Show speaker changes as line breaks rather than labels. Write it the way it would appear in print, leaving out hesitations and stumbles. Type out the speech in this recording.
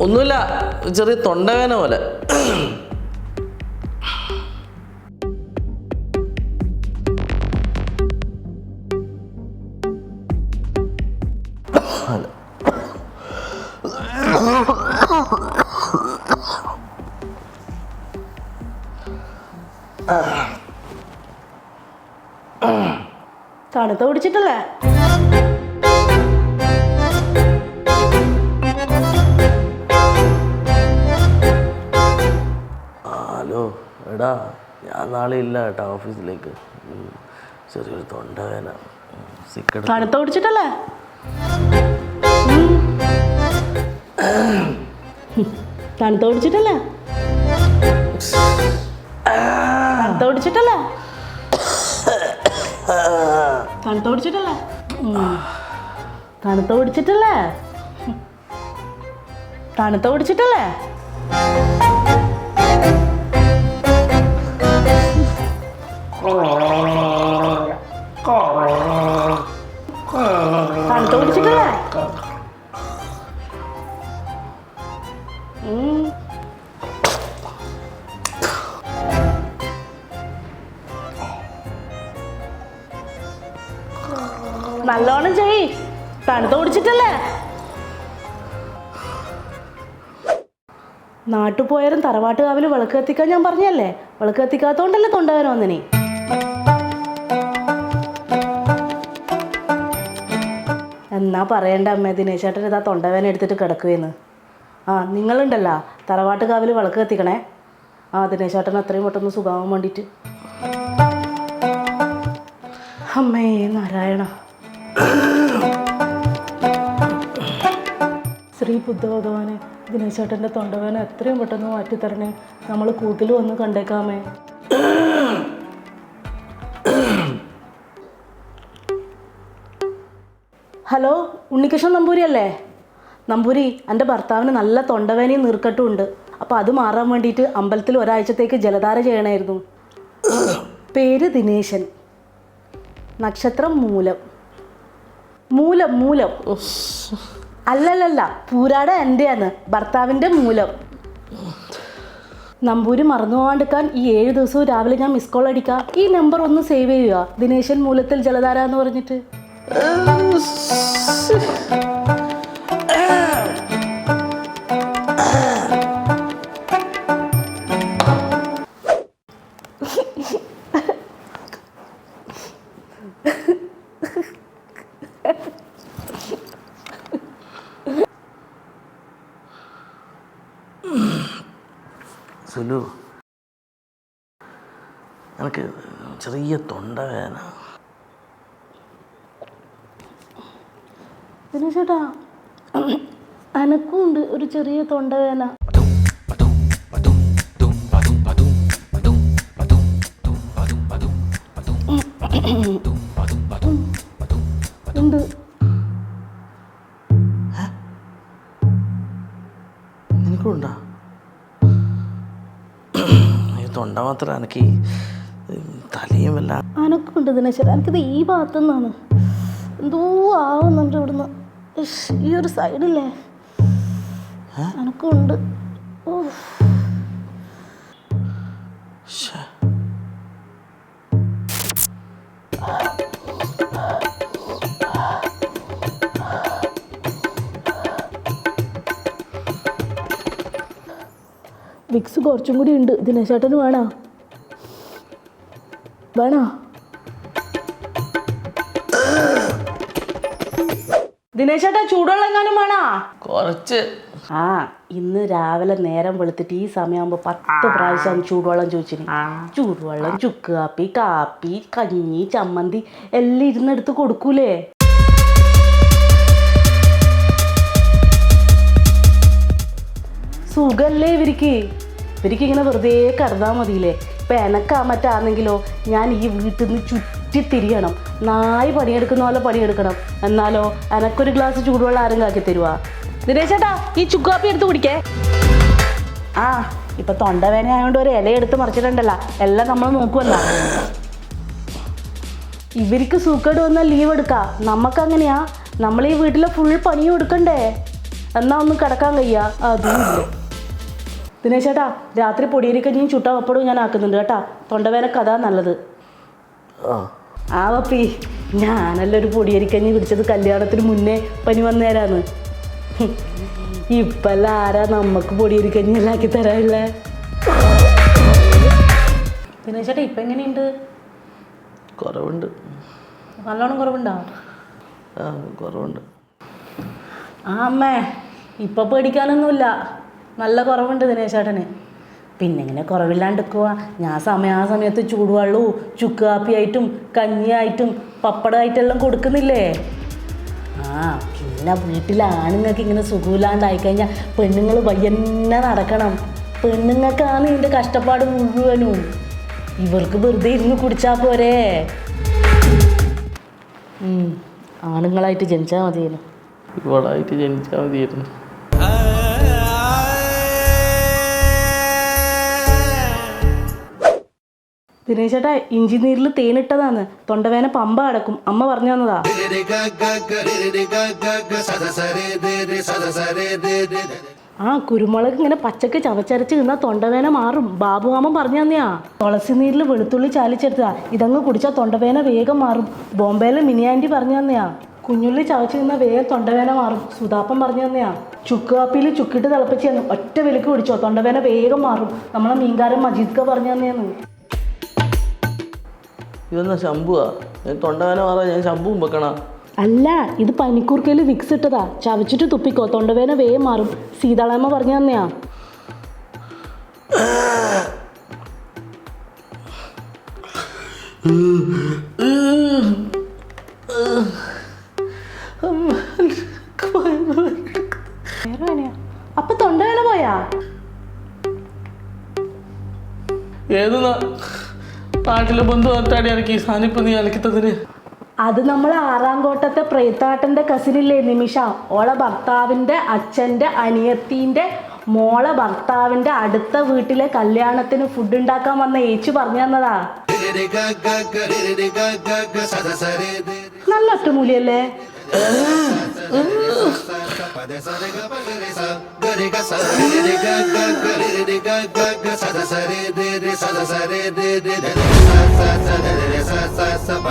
ഒന്നുമില്ല, ചെറിയ തൊണ്ടവേന പോലെ.
തണുത്ത കുടിച്ചിട്ടല്ലേ?
ഹലോ എടാ, ഞാൻ നാളെ ഇല്ല കേട്ടോ ഓഫീസിലേക്ക്. ചെറിയൊരു തൊണ്ടവേന.
തണുത്ത കുടിച്ചിട്ടല്ലേ? തണുത്ത കുടിച്ചിട്ടല്ലേ? തണുത്ത കുടിച്ചിട്ടല്ലേ? തണുത്ത കുടിച്ചിട്ടല്ലേ? തണുത്ത കുടിച്ചിട്ടല്ലേ? തണുത്ത കുടിച്ചിട്ടല്ലേ? തണുത്ത കുടിച്ചിട്ടല്ലേ? നല്ലോണം ചെയ്. തണുത്ത കുടിച്ചിട്ടല്ലേ? നാട്ടിൽ പോയാലും തറവാട്ട് കാവില് വിളക്ക് കത്തിക്കാൻ ഞാൻ പറഞ്ഞല്ലേ? വിളക്ക് കത്തിക്കാത്തോണ്ടല്ലേ തൊണ്ടവേന വന്നിനി. എന്നാ പറയണ്ട അമ്മേ, ദിനേശേട്ടൻ ഇതാ തൊണ്ടവേന എടുത്തിട്ട് കിടക്കുവേന്ന്. ആ നിങ്ങളുണ്ടല്ലോ തറവാട്ട് കാവില് വിളക്ക് കത്തിക്കണേ. ആ ദിനേശേട്ടൻ അത്രയും പെട്ടെന്ന് സുഖമാവാൻ വേണ്ടിയിട്ട്. അമ്മേ നാരായണ. ശ്രീ ബുദ്ധ ഭഗവാനെ, ദിനേശേട്ടൻ്റെ തൊണ്ടവേന എത്രയും പെട്ടെന്ന് മാറ്റിത്തരണേ. നമ്മൾ കൂട്ടിൽ വന്ന് കണ്ടേക്കാമേ. ഹലോ, ഉണ്ണികൃഷ്ണൻ നമ്പൂരി അല്ലേ? നമ്പൂരി, എൻ്റെ ഭർത്താവിന് നല്ല തൊണ്ടവേനയും നീർക്കെട്ടും ഉണ്ട്. അപ്പോൾ അത് മാറാൻ വേണ്ടിയിട്ട് അമ്പലത്തിൽ ഒരാഴ്ചത്തേക്ക് ജലധാര ചെയ്യണമായിരുന്നു. പേര് ദിനേശൻ, നക്ഷത്രം മൂലം. മൂലം മൂലം അല്ലല്ല, പൂരാട എൻ്റെയാണ്, ഭർത്താവിൻ്റെ മൂലം. നമ്പൂരി മറന്നു പോകാണ്ടിരിക്കാൻ ഈ 7 ദിവസവും രാവിലെ ഞാൻ മിസ് കോൾ അടിക്കാം. ഈ നമ്പർ ഒന്ന് സേവ് ചെയ്യുക, ദിനേശൻ മൂലത്തിൽ ജലധാര എന്ന് പറഞ്ഞിട്ട്.
സുലു, എനിക്ക് ചെറിയ തൊണ്ടവേന.
ദിനേശേട്ടാ, അനക്കും ഉണ്ട് ഒരു ചെറിയ തൊണ്ടവേന. ഉണ്ട്.
എനിക്കുണ്ടോ? ഈ തൊണ്ട മാത്രം, എനിക്ക് തലയും വല്ല.
അനക്കുണ്ട് ദിനേശേട്ടാ, എനിക്കിത് ഈ ഭാഗത്തുനിന്നാണ് എന്തോ ആവുന്നുണ്ട് ഇവിടുന്ന്. ഈ ഒരു സൈഡില്ലേ അനക്കുണ്ട്. വിക്സ് കുറച്ചും കൂടി ഉണ്ട്, ദിനേശേട്ടന് വേണോ? വേണോ ദിനേശേട്ടാ? ചൂടുവെള്ളം എങ്ങാനും വേണോ?
കുറച്ച്.
ആ ഇന്ന് രാവിലെ നേരം വെളുത്തിട്ട് ഈ സമയമാകുമ്പോൾ 10 പ്രാവശ്യം ചൂടുവെള്ളം ചോദിച്ചിന്. ചൂടുവെള്ളം, ചുക്ക് കാപ്പി, കാപ്പി, കഞ്ഞി, ചമ്മന്തി എല്ലാം ഇരുന്നെടുത്ത് കൊടുക്കൂലേ? സുഖല്ലേ ഇവർക്ക്? ഇങ്ങനെ വെറുതെ കിടന്നാൽ മതിയില്ലേ? ഇപ്പം എനക്കാ മറ്റാണെങ്കിലോ ഞാൻ ഈ വീട്ടിൽ നിന്ന് ചുറ്റിത്തിരിയണം. നായി പണിയെടുക്കുന്ന പോലെ പണിയെടുക്കണം. എന്നാലോ എനക്കൊരു ഗ്ലാസ് ചൂടുവെള്ളം ആരും കാക്കി തരുവാ? ദിനേശേട്ടാ, ഈ ചുക്കാപ്പി എടുത്ത് കുടിക്കേ. ആ ഇപ്പം തൊണ്ടവേന ആയതുകൊണ്ട് ഒരു ഇല എടുത്ത് മറിച്ചിട്ടുണ്ടല്ലോ, എല്ലാം നമ്മൾ നോക്കുമല്ലോ. ഇവർക്ക് സൂക്കേട് വന്നാൽ ലീവ് എടുക്കാം. നമുക്കങ്ങനെയാ, നമ്മൾ ഈ വീട്ടിലെ ഫുൾ പണിയും എടുക്കണ്ടേ? എന്നാ ഒന്നും കിടക്കാൻ കഴിയാ അതും ഇല്ല. ദിനേശ് ചേട്ടാ, രാത്രി പൊടിയരിക്കഞ്ഞിയും ചുട്ട പപ്പടവും ഞാൻ ആക്കുന്നുണ്ട് കേട്ടാ. തൊണ്ടവേനക്ക് അതാ നല്ലത്. ആ പപ്പി, ഞാനല്ല ഒരു പൊടിയരിക്കഞ്ഞി കുടിച്ചത് കല്യാണത്തിന് മുന്നേ പനി വന്നേരാന്ന്. ഇപ്പല്ല ആരാ നമുക്ക് പൊടിയരിക്കഞ്ഞി എല്ലാം ആക്കി തരാനില്ലേ. ദിനേശ് ചേട്ടാ ഇപ്പം എങ്ങനെയുണ്ട്?
കുറവുണ്ട്,
നല്ലോണം കുറവുണ്ടോ?
കുറവുണ്ട്.
ആ അമ്മേ, ഇപ്പം പേടിക്കാനൊന്നുമില്ല, നല്ല കുറവുണ്ട് ദിനേശ് ചേട്ടന്. പിന്നെ ഇങ്ങനെ കുറവില്ലാണ്ടിരിക്കുക. ഞാൻ ആ സമയത്ത് ചൂടുവെള്ളവും ചുക്ക് കാപ്പിയായിട്ടും കഞ്ഞിയായിട്ടും പപ്പടമായിട്ടെല്ലാം കൊടുക്കുന്നില്ലേ. ആ പിന്നെ വീട്ടിലെ ആണുങ്ങൾക്ക് ഇങ്ങനെ സുഖമില്ലാണ്ടായിക്കഴിഞ്ഞാൽ പെണ്ണുങ്ങൾ വയ്യന്നെ നടക്കണം. പെണ്ണുങ്ങൾക്കാണ് ഇതിൻ്റെ കഷ്ടപ്പാട് മുഴുവനും. ഇവർക്ക് വെറുതെ ഇരുന്ന് കുടിച്ചാൽ പോരെ. ആണുങ്ങളായിട്ട് ജനിച്ചാൽ മതിയല്ലോ.
ഇവളായിട്ട് ജനിച്ചാൽ മതിയായിരുന്നു.
ദിനേശ് ചേട്ടാ, ഇഞ്ചി നീരിൽ തേനിട്ടതാണ്, തൊണ്ടവേന പമ്പ അടക്കും. അമ്മ പറഞ്ഞു തന്നതാ. ആ കുരുമുളക് ഇങ്ങനെ പച്ചക്ക് ചവച്ചരച്ച് നിന്നാൽ തൊണ്ടവേന മാറും. ബാബുമാമൻ പറഞ്ഞു തന്നെയാ. തുളസി നീരിൽ വെളുത്തുള്ളി ചാലിച്ചെടുത്താ ഇതങ്ങ് കുടിച്ചാൽ തൊണ്ടവേന വേഗം മാറും. ബോംബെയിലെ മിനി ആൻറ്റി പറഞ്ഞു തന്നെയാ. കുഞ്ഞുള്ളി ചവച്ച് നിന്നാൽ വേഗം തൊണ്ടവേന മാറും. സുധാപ്പൻ പറഞ്ഞു തന്നെയാ. ചുക്ക് കാപ്പിയിൽ ചുക്കിട്ട് തിളപ്പിച്ച് തന്നു, ഒറ്റ വിലക്ക് കുടിച്ചോ, തൊണ്ടവേന വേഗം മാറും. നമ്മളെ മീൻകാരൻ മജീദ്ക്ക പറഞ്ഞു തന്നെയാന്ന്.
ഇതെന്നാ ശംഭുവാ? തൊണ്ടവേന മാറാൻ ഞാൻ ശംഭുവും വെക്കണ?
അല്ല, ഇത് പനിക്കൂർക്കയിൽ വിക്സ് ഇട്ടതാ, ചവച്ചിട്ട് തുപ്പിക്കോ, തൊണ്ടവേന വേഗം മാറും. സീതാളമ്മ പറഞ്ഞു തന്നെയാ. അപ്പൊ തൊണ്ടവേന പോയാ?
ഏത് നാട്ടിലെ ബന്ധു വന്നിട്ടാണ് എനിക്ക് ഈ സാധനം നീ അലക്കിത്തതിന്?
അത് നമ്മൾ ആറാംകോട്ടത്തെ പ്രേത്താട്ടൻ്റെ കസിനില്ലേ നിമിഷ, ഓളെ ഭർത്താവിൻ്റെ അച്ഛൻ്റെ അനിയത്തിൻ്റെ മോളെ ഭർത്താവിൻ്റെ അടുത്ത വീട്ടിലെ കല്യാണത്തിന് ഫുഡ് ഉണ്ടാക്കാൻ വന്ന ഏച്ചി പറഞ്ഞു തന്നതാ. നല്ല ഒറ്റമൂലിയല്ലേ?
Sa